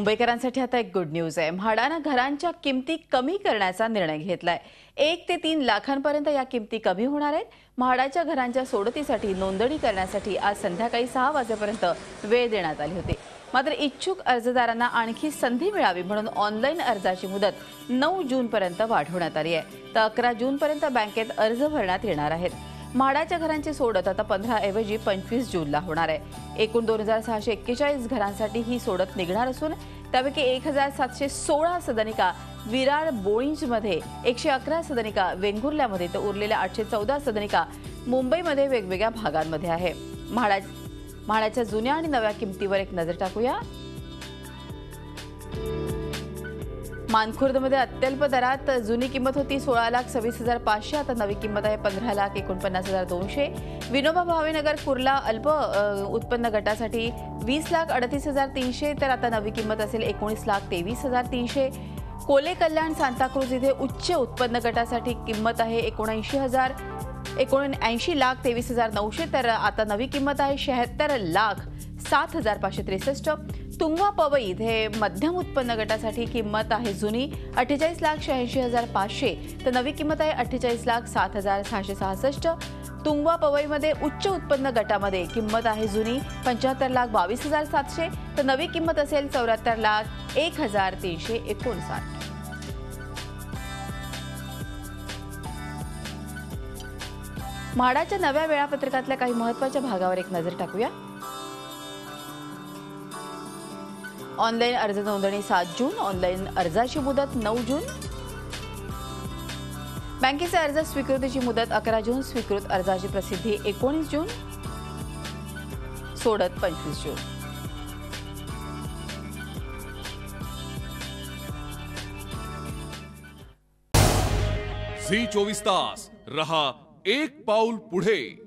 मुंबईकरांसाठी आता एक गुड न्यूज आहे। म्हाडानं घरांच्या किमती कमी करण्याचा निर्णय घेतलाय। 1 ते 3 लाखांपर्यंत या किमती कमी होणार आहेत। म्हाडाच्या घरांच्या सोडतीसाठी नोंदणी करण्यासाठी आज संध्याकाळी 6 वाजेपर्यंत वेळ देण्यात आली होती। मात्र इच्छुक अर्जदारांना आणखी संधी मिळावी म्हणून ऑनलाईन अर्जाची मुदत 9 जूनपर्यंत वाढवण्यात आली आहे। तर 11 जूनपर्यंत बँकेत अर्ज भरण्यात येणार आहेत। म्हाडाच्या घरांची सोडत आता 15 ऐवजी 25 जूनला होणार आहे। एकूण 2641 घरांसाठी ही सोडत निघणार असून त्यापैकी 1716 सदनिका विरार बोळिंजमध्ये, 111 सदनिका वेंगुर्ल्यामध्ये तर उरलेल्या 814 सदनिका मुंबईमध्ये वेगवेगळ्या भागांमध्ये आहे। म्हाडाच्या जुन्या आणि नव्या किमतीवर एक नजर टाकूया। मानखुर्दमध्ये अत्यल्प दरात जुनी किंमत होती 16,26,500, आता नवी किंमत आहे 15,49,200। विनोबा भावे नगर कुर्ला अल्प उत्पन्न गटासाठी 20,38,300, तर आता नवी किंमत असेल 19,23,300। कोले कल्याण सांताक्रूज इथे उच्च उत्पन्न गटासाठी किंमत आहे 79,23,900, तर आता नवी किंमत आहे 76,07,563। तुंगवा पवई इथे मध्यम उत्पन्न गटासाठी किंमत आहे जुनी 48,86,500, तर नवी किंमत आहे 48,07,666। तुंगवा पवईमध्ये उच्च उत्पन्न गटामध्ये किंमत आहे जुनी 75,22,700, तर नवी किंमत असेल 74,01,359। म्हाडाच्या नव्या वेळापत्रकातल्या काही महत्त्वाच्या भागावर एक नजर टाकूया। ऑनलाईन अर्ज नोंदणी 7 जून, ऑनलाईन अर्जाची मुदत 9 जून। बँकेचे अर्ज स्वीकृतीची मुदत 11 जून, स्वीकृत अर्जाची प्रसिद्धी 19 जून, सोडत 25 जून। झी 24 तास रहा एक पाऊल पुढे।